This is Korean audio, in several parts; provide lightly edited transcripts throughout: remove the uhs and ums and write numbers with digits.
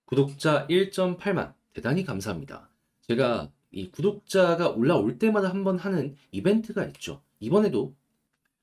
구독자 1.8만 대단히 감사합니다. 제가 이 구독자가 올라올 때마다 한번 하는 이벤트가 있죠. 이번에도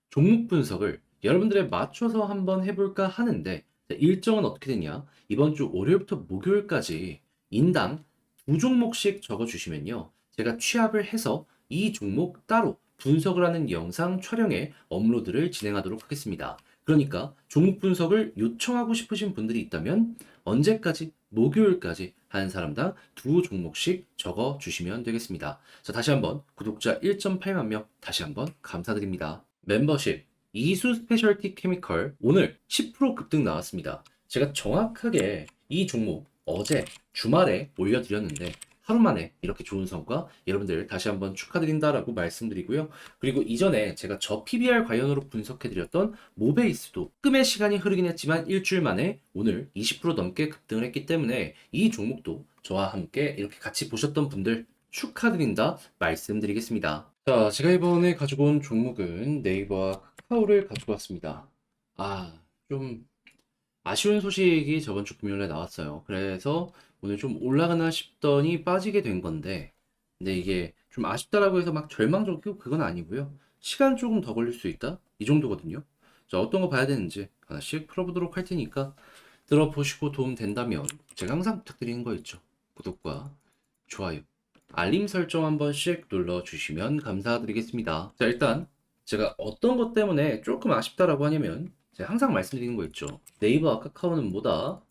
종목 분석을 여러분들에 맞춰서 한번 해볼까 하는데 일정은 어떻게 되냐? 이번 주 월요일부터 목요일까지 인당 두 종목씩 적어주시면요. 제가 취합을 해서 이 종목 따로 분석을 하는 영상 촬영에 업로드를 진행하도록 하겠습니다. 그러니까 종목 분석을 요청하고 싶으신 분들이 있다면 언제까지? 목요일까지 한 사람당 두 종목씩 적어 주시면 되겠습니다. 자, 다시 한번 구독자 1.8만 명 다시 한번 감사드립니다. 멤버십 이수 스페셜티 케미컬 오늘 10% 급등 나왔습니다. 제가 정확하게 이 종목 어제 주말에 올려드렸는데 하루 만에 이렇게 좋은 성과 여러분들 다시 한번 축하드린다라고 말씀드리고요. 그리고 이전에 제가 저 PBR 관련으로 분석해드렸던 모베이스도 조금의 시간이 흐르긴 했지만 일주일 만에 오늘 20% 넘게 급등을 했기 때문에 이 종목도 저와 함께 이렇게 같이 보셨던 분들 축하드린다 말씀드리겠습니다. 자, 제가 이번에 가지고 온 종목은 네이버와 카카오를 가지고 왔습니다. 좀 아쉬운 소식이 저번 주 금요일에 나왔어요. 그래서 오늘 좀 올라가나 싶더니 빠지게 된 건데, 근데 이게 좀 아쉽다라고 해서 막 절망적이고 그건 아니고요. 시간 조금 더 걸릴 수 있다? 이 정도거든요. 자, 어떤 거 봐야 되는지 하나씩 풀어보도록 할 테니까 들어보시고 도움 된다면 제가 항상 부탁드리는 거 있죠. 구독과 좋아요, 알림 설정 한 번씩 눌러주시면 감사드리겠습니다. 자, 일단 제가 어떤 것 때문에 조금 아쉽다라고 하냐면 제가 항상 말씀드리는 거 있죠. 네이버와 카카오는 뭐다?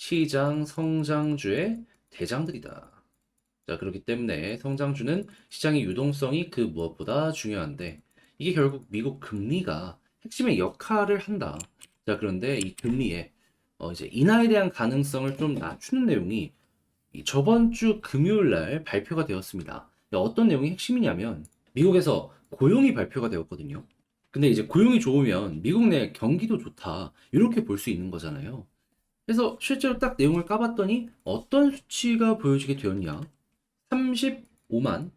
시장 성장주의 대장들이다. 자, 그렇기 때문에 성장주는 시장의 유동성이 그 무엇보다 중요한데 이게 결국 미국 금리가 핵심의 역할을 한다. 자, 그런데 이 금리에 이제 인하에 대한 가능성을 좀 낮추는 내용이 이 저번 주 금요일 날 발표가 되었습니다. 어떤 내용이 핵심이냐면 미국에서 고용이 발표가 되었거든요. 근데 이제 고용이 좋으면 미국 내 경기도 좋다. 이렇게 볼 수 있는 거잖아요. 그래서 실제로 딱 내용을 까봤더니 어떤 수치가 보여지게 되었냐? 35만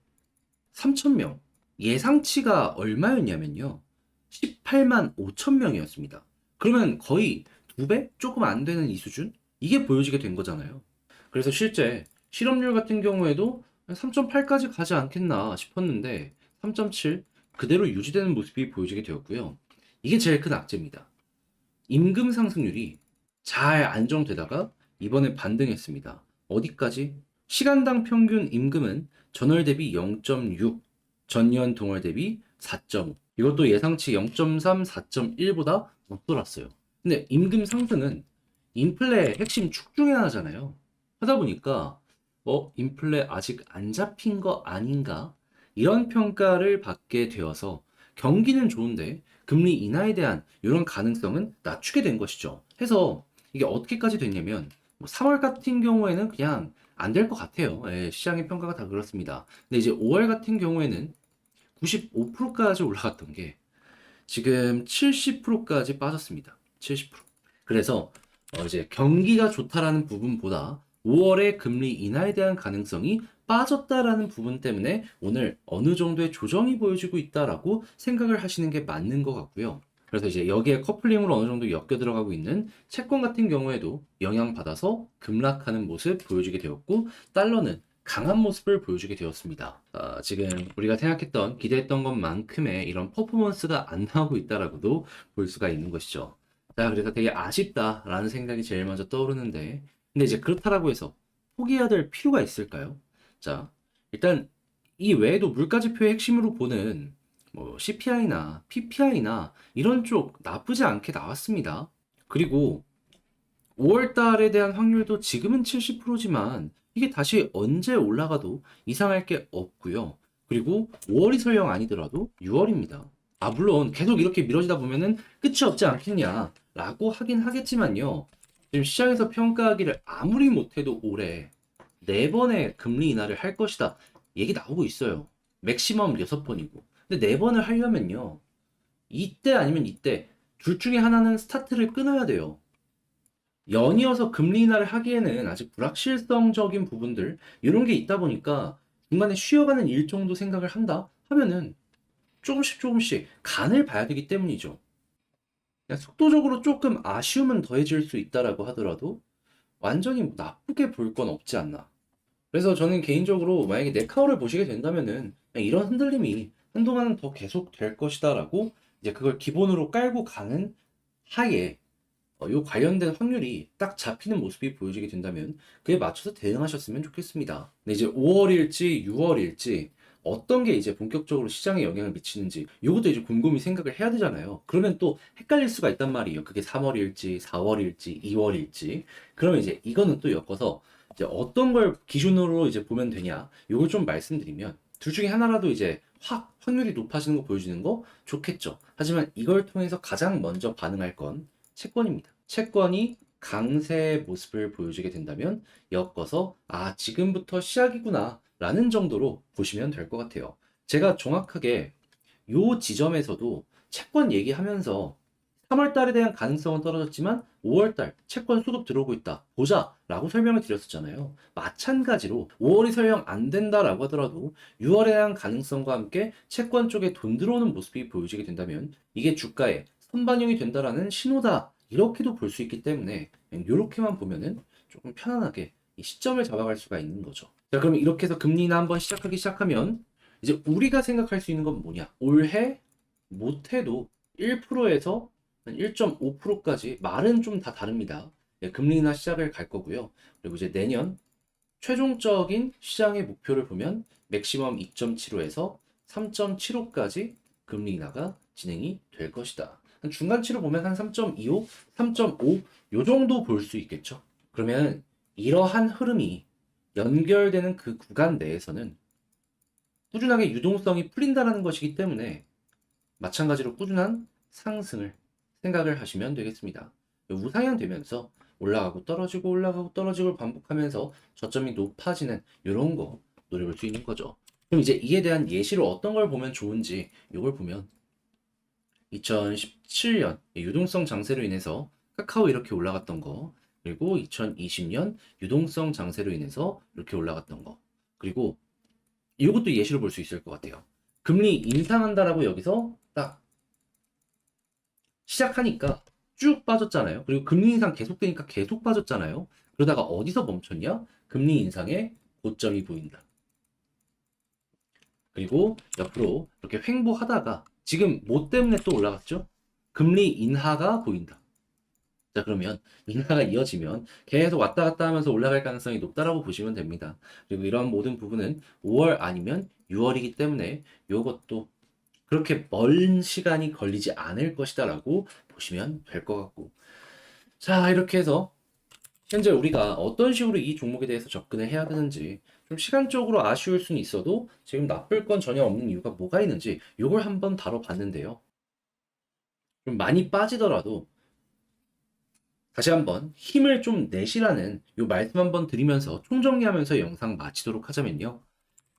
3천 명. 예상치가 얼마였냐면요. 18만 5천 명이었습니다. 그러면 거의 두 배? 조금 안 되는 이 수준? 이게 보여지게 된 거잖아요. 그래서 실제 실업률 같은 경우에도 3.8까지 가지 않겠나 싶었는데 3.7 그대로 유지되는 모습이 보여지게 되었고요. 이게 제일 큰 악재입니다. 임금 상승률이 잘 안정되다가 이번에 반등했습니다. 어디까지? 시간당 평균 임금은 전월 대비 0.6, 전년 동월 대비 4.5. 이것도 예상치 0.3, 4.1보다 못 돌았어요. 근데 임금 상승은 인플레 핵심 축 중에 하나잖아요. 하다 보니까 인플레 아직 안 잡힌 거 아닌가? 이런 평가를 받게 되어서 경기는 좋은데 금리 인하에 대한 이런 가능성은 낮추게 된 것이죠. 해서 이게 어떻게까지 됐냐면 3월 같은 경우에는 그냥 안 될 것 같아요. 예, 시장의 평가가 다 그렇습니다. 근데 이제 5월 같은 경우에는 95%까지 올라갔던 게 지금 70%까지 빠졌습니다. 70%. 그래서 이제 경기가 좋다라는 부분보다 5월에 금리 인하에 대한 가능성이 빠졌다라는 부분 때문에 오늘 어느 정도의 조정이 보여지고 있다라고 생각을 하시는 게 맞는 것 같고요. 그래서 이제 여기에 커플링으로 어느 정도 엮여 들어가고 있는 채권 같은 경우에도 영향받아서 급락하는 모습 보여주게 되었고 달러는 강한 모습을 보여주게 되었습니다. 지금 우리가 생각했던 기대했던 것만큼의 이런 퍼포먼스가 안 나오고 있다라고도 볼 수가 있는 것이죠. 자, 그래서 되게 아쉽다라는 생각이 제일 먼저 떠오르는데 근데 이제 그렇다라고 해서 포기해야 될 필요가 있을까요? 자, 일단 이 외에도 물가지표의 핵심으로 보는 뭐 CPI나 PPI나 이런 쪽 나쁘지 않게 나왔습니다. 그리고 5월 달에 대한 확률도 지금은 70%지만 이게 다시 언제 올라가도 이상할 게 없고요. 그리고 5월이 설령 아니더라도 6월입니다. 물론 계속 이렇게 미뤄지다 보면은 끝이 없지 않겠냐라고 하긴 하겠지만요. 지금 시장에서 평가하기를 아무리 못해도 올해 4번의 금리 인하를 할 것이다. 얘기 나오고 있어요. 맥시멈 6번이고. 근데 4번을 하려면요. 이때 아니면 이때 둘 중에 하나는 스타트를 끊어야 돼요. 연이어서 금리 인하를 하기에는 아직 불확실성적인 부분들 이런 게 있다 보니까 중간에 쉬어가는 일 정도 생각을 한다 하면은 조금씩 조금씩 간을 봐야 되기 때문이죠. 그냥 속도적으로 조금 아쉬움은 더해질 수 있다라고 하더라도 완전히 뭐 나쁘게 볼 건 없지 않나. 그래서 저는 개인적으로 만약에 네카오를 보시게 된다면은 그냥 이런 흔들림이 한동안은 더 계속 될 것이다라고 이제 그걸 기본으로 깔고 가는 하에 요 관련된 확률이 딱 잡히는 모습이 보여지게 된다면 그에 맞춰서 대응하셨으면 좋겠습니다. 근데 이제 5월일지 6월일지 어떤 게 이제 본격적으로 시장에 영향을 미치는지 요것도 이제 곰곰이 생각을 해야 되잖아요. 그러면 또 헷갈릴 수가 있단 말이에요. 그게 3월일지 4월일지 2월일지. 그러면 이제 이거는 또 엮어서 이제 어떤 걸 기준으로 이제 보면 되냐 요걸 좀 말씀드리면 둘 중에 하나라도 이제 확 확률이 높아지는 거 보여주는 거 좋겠죠. 하지만 이걸 통해서 가장 먼저 반응할 건 채권입니다. 채권이 강세의 모습을 보여주게 된다면 엮어서 아 지금부터 시작이구나 라는 정도로 보시면 될 것 같아요. 제가 정확하게 요 지점에서도 채권 얘기하면서 3월 달에 대한 가능성은 떨어졌지만 5월 달 채권 수급 들어오고 있다. 보자. 라고 설명을 드렸었잖아요. 마찬가지로 5월이 설령 안 된다라고 하더라도 6월에 대한 가능성과 함께 채권 쪽에 돈 들어오는 모습이 보여지게 된다면 이게 주가에 선반영이 된다라는 신호다. 이렇게도 볼 수 있기 때문에 이렇게만 보면은 조금 편안하게 이 시점을 잡아갈 수가 있는 거죠. 자, 그럼 이렇게 해서 금리 인하 한번 시작하기 시작하면 이제 우리가 생각할 수 있는 건 뭐냐? 올해 못해도 1%에서 1.5%까지 말은 좀 다 다릅니다. 예, 금리 인하 시작을 갈 거고요. 그리고 이제 내년 최종적인 시장의 목표를 보면 맥시멈 2.75에서 3.75까지 금리 인하가 진행이 될 것이다. 한 중간치로 보면 한 3.25, 3.5 요 정도 볼 수 있겠죠. 그러면 이러한 흐름이 연결되는 그 구간 내에서는 꾸준하게 유동성이 풀린다는 것이기 때문에 마찬가지로 꾸준한 상승을 생각을 하시면 되겠습니다. 우상향 되면서 올라가고 떨어지고 올라가고 떨어지고 반복하면서 저점이 높아지는 이런 거 노려볼 수 있는 거죠. 그럼 이제 이에 대한 예시로 어떤 걸 보면 좋은지 이걸 보면 2017년 유동성 장세로 인해서 카카오 이렇게 올라갔던 거, 그리고 2020년 유동성 장세로 인해서 이렇게 올라갔던 거, 그리고 이것도 예시로 볼 수 있을 것 같아요. 금리 인상한다라고 여기서 딱 시작하니까 쭉 빠졌잖아요. 그리고 금리 인상 계속되니까 계속 빠졌잖아요. 그러다가 어디서 멈췄냐? 금리 인상의 고점이 보인다. 그리고 옆으로 이렇게 횡보하다가 지금 뭐 때문에 또 올라갔죠? 금리 인하가 보인다. 자, 그러면 인하가 이어지면 계속 왔다 갔다 하면서 올라갈 가능성이 높다라고 보시면 됩니다. 그리고 이러한 모든 부분은 5월 아니면 6월이기 때문에 이것도 그렇게 먼 시간이 걸리지 않을 것이다라고 보시면 될 것 같고. 자, 이렇게 해서 현재 우리가 어떤 식으로 이 종목에 대해서 접근을 해야 되는지 좀 시간적으로 아쉬울 수는 있어도 지금 나쁠 건 전혀 없는 이유가 뭐가 있는지 이걸 한번 다뤄봤는데요. 좀 많이 빠지더라도 다시 한번 힘을 좀 내시라는 요 말씀 한번 드리면서 총정리하면서 영상 마치도록 하자면요.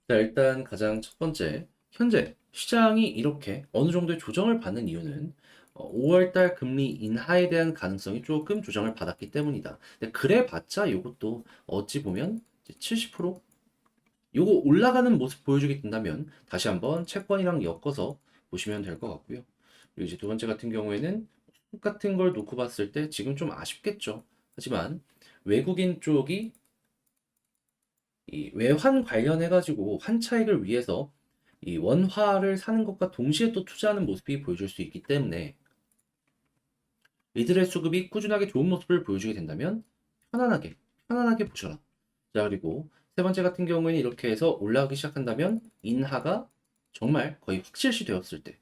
자, 일단 가장 첫 번째, 현재 시장이 이렇게 어느 정도의 조정을 받는 이유는 5월달 금리 인하에 대한 가능성이 조금 조정을 받았기 때문이다. 근데 그래봤자 이것도 어찌 보면 70% 요거 올라가는 모습 보여주게 된다면 다시 한번 채권이랑 엮어서 보시면 될 것 같고요. 그리고 이제 두 번째 같은 경우에는 같은 걸 놓고 봤을 때 지금 좀 아쉽겠죠. 하지만 외국인 쪽이 이 외환 관련해가지고 환차익을 위해서 이 원화를 사는 것과 동시에 또 투자하는 모습이 보여줄 수 있기 때문에 이들의 수급이 꾸준하게 좋은 모습을 보여주게 된다면 편안하게 보셔라. 자, 그리고 세 번째 같은 경우에는 이렇게 해서 올라가기 시작한다면 인하가 정말 거의 확실시 되었을 때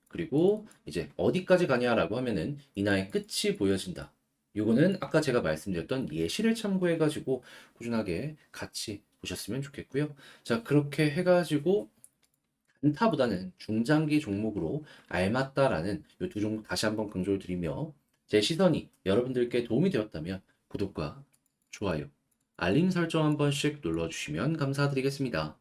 그리고 이제 어디까지 가냐라고 하면은 인하의 끝이 보여진다. 요거는 아까 제가 말씀드렸던 예시를 참고해가지고 꾸준하게 같이 보셨으면 좋겠고요. 자, 그렇게 해가지고 단타보다는 중장기 종목으로 알맞다라는 이 두 종목 다시 한번 강조를 드리며 제 시선이 여러분들께 도움이 되었다면 구독과 좋아요, 알림 설정 한 번씩 눌러주시면 감사드리겠습니다.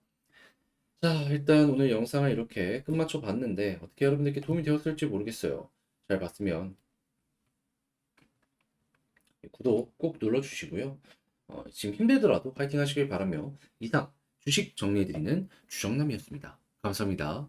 자, 일단 오늘 영상을 이렇게 끝마쳐 봤는데 어떻게 여러분들께 도움이 되었을지 모르겠어요. 잘 봤으면 구독 꼭 눌러주시고요. 지금 힘들더라도 파이팅 하시길 바라며 이상 주식 정리해드리는 주정남이었습니다. 감사합니다.